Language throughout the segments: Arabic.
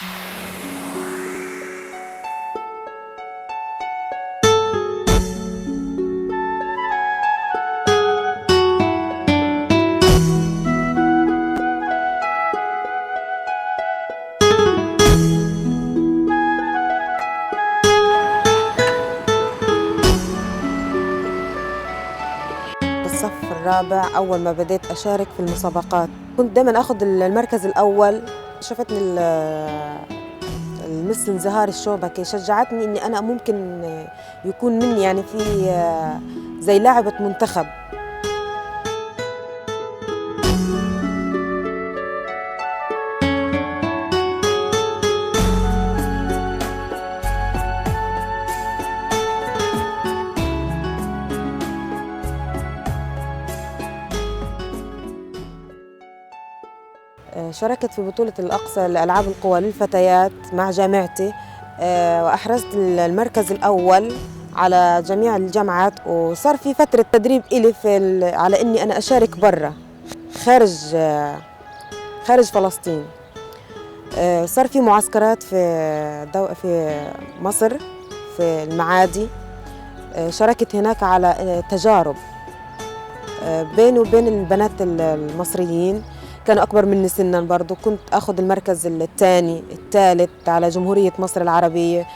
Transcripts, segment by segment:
الصف الرابع أول ما بديت أشارك في المسابقات كنت دائما أخذ المركز الأول. شفتني المس انزهار الشوبكي شجعتني إني أنا ممكن يكون مني يعني في زي لاعبة منتخب. شاركت في بطولة الأقصى لألعاب القوى للفتيات مع جامعتي، وأحرزت المركز الأول على جميع الجامعات. وصار في فترة تدريب إلي على إني أنا أشارك برا خارج فلسطين. صار في معسكرات في مصر في المعادي. شاركت هناك على تجارب بيني وبين البنات المصريين كانوا أكبر مني سناً. برضو كنت أخذ المركز الثاني الثالث على جمهورية مصر العربية.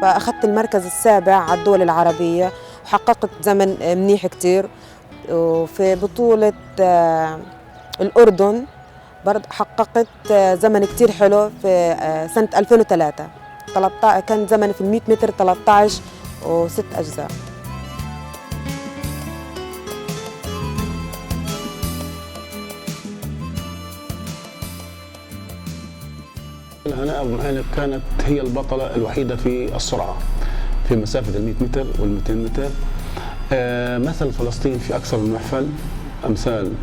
فأخذت المركز السابع على الدول العربية وحققت زمن منيح كتير. وفي بطولة الأردن برضه حققت زمن كتير حلو في سنة 2003. كان زمني في 100 متر 13 و6 أجزاء. هناء أبو معالق كانت هي البطلة الوحيدة في السرعة في مسافة 100 متر وال200 متر. مثل فلسطين في أكثر من محفل، أمثال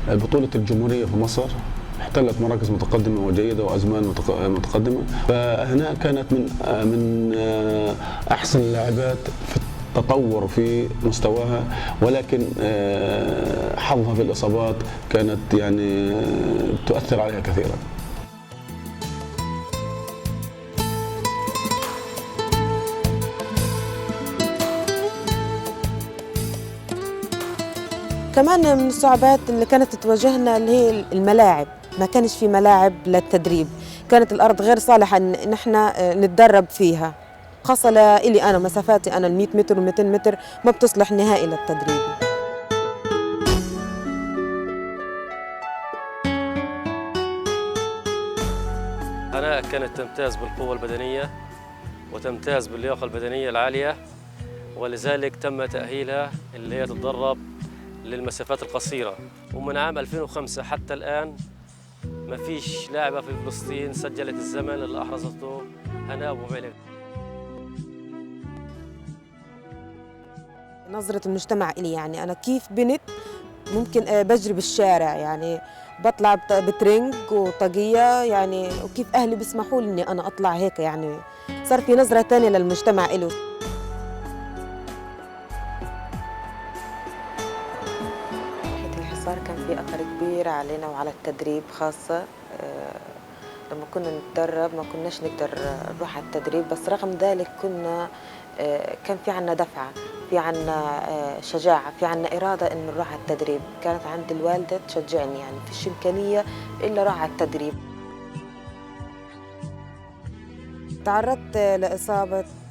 بطولة الجمهورية في مصر احتلت مراكز متقدمة وجيدة وأزمان متقدمة. فهناء كانت من أحسن اللاعبات في التطور في مستواها، ولكن حظها في الإصابات كانت يعني تؤثر عليها كثيرا. كمان من الصعوبات اللي كانت تواجهنا اللي هي الملاعب. ما كانش في ملاعب للتدريب، كانت الأرض غير صالحة إن احنا نتدرب فيها، خاصة لإلي أنا مسافاتي أنا 100 متر و200 متر ما بتصلح نهائي للتدريب. هناء كانت تمتاز بالقوة البدنية وتمتاز باللياقة البدنية العالية، ولذلك تم تأهيلها اللي هي تتدرب للمسافات القصيرة. ومن عام 2005 حتى الآن ما فيش لاعبة في فلسطين سجلت الزمن اللي أحرزته هناء أبو معلق. نظرة المجتمع إلي يعني أنا كيف بنت ممكن بجري بالشارع، يعني بطلع بترنج وطاقية يعني، وكيف أهلي بيسمحوا لي إني أنا أطلع هيك. يعني صار في نظرة تانية للمجتمع إله. الحصار كان في أثر كبير علينا وعلى التدريب خاصة. لما كنا نتدرب ما كناش نقدر نروح على التدريب، بس رغم ذلك كان في عنا دفعة، في عنا شجاعة، في عنا إرادة إنه نروح على التدريب. كانت عند الوالدة تشجعني، يعني فيش إمكانية إلا راح على التدريب. تعرضت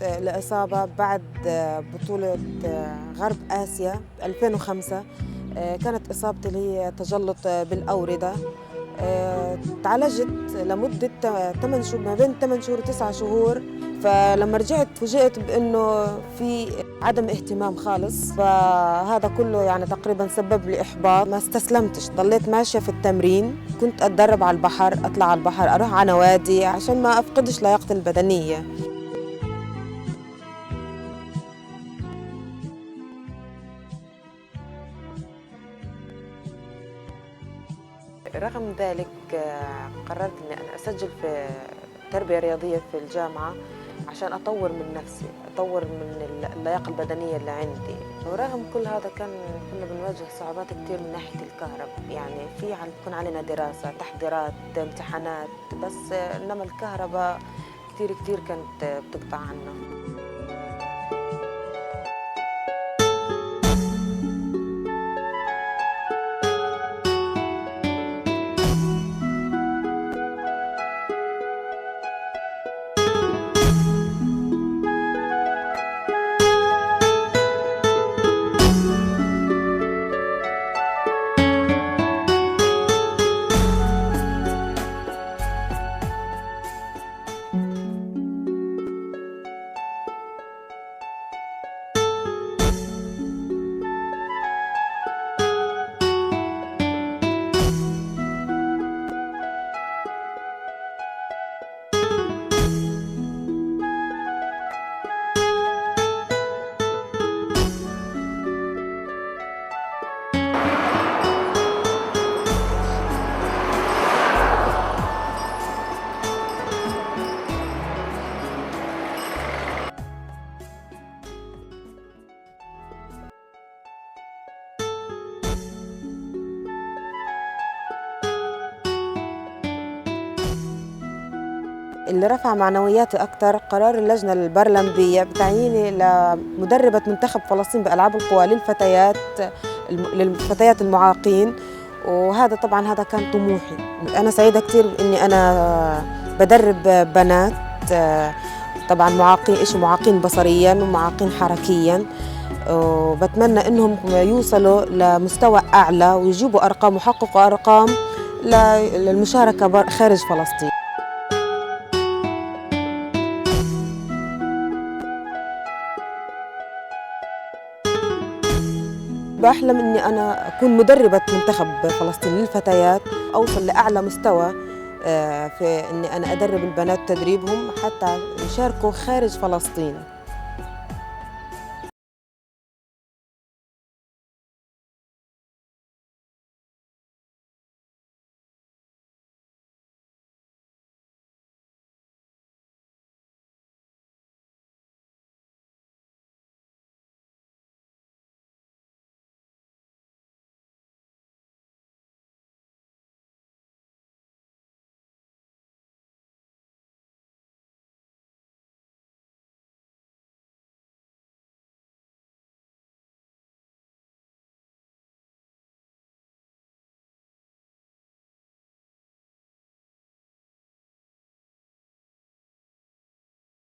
لإصابة بعد بطولة غرب آسيا 2005. كانت إصابتي اللي هي تجلط بالأوردة. تعالجت لمدة 8 شهور، ما بين 8 شهور و9 شهور. فلما رجعت فوجئت بأنه في عدم اهتمام خالص، فهذا كله يعني تقريبا سبب لي إحباط. ما استسلمتش، ضليت ماشية في التمرين. كنت أتدرب على البحر، أطلع على البحر، أروح على نوادي عشان ما أفقدش لياقتي البدنية. رغم ذلك قررت أني أنا أسجل في تربية رياضية في الجامعة عشان أطور من نفسي، أطور من اللياقة البدنية اللي عندي. ورغم كل هذا كنا بنواجه صعوبات كتير من ناحية الكهرباء، يعني بكون علينا دراسة، تحضيرات، امتحانات، بس إنما الكهرباء كتير كانت بتقطع عنا. اللي رفع معنوياتي أكثر قرار اللجنة البرلمبية بتعييني لمدربة منتخب فلسطين بألعاب القوى للفتيات المعاقين، وهذا طبعا هذا كان طموحي. أنا سعيدة كثير إني أنا بدرب بنات طبعا معاقين بصريا ومعاقين حركيا، وبتمنى إنهم يوصلوا لمستوى أعلى ويجيبوا أرقام ويحققوا أرقام للمشاركة خارج فلسطين. بحلم إني أنا أكون مدربة منتخب فلسطين للفتيات، أوصل لأعلى مستوى في إني أنا أدرب البنات تدريبهم حتى يشاركوا خارج فلسطين.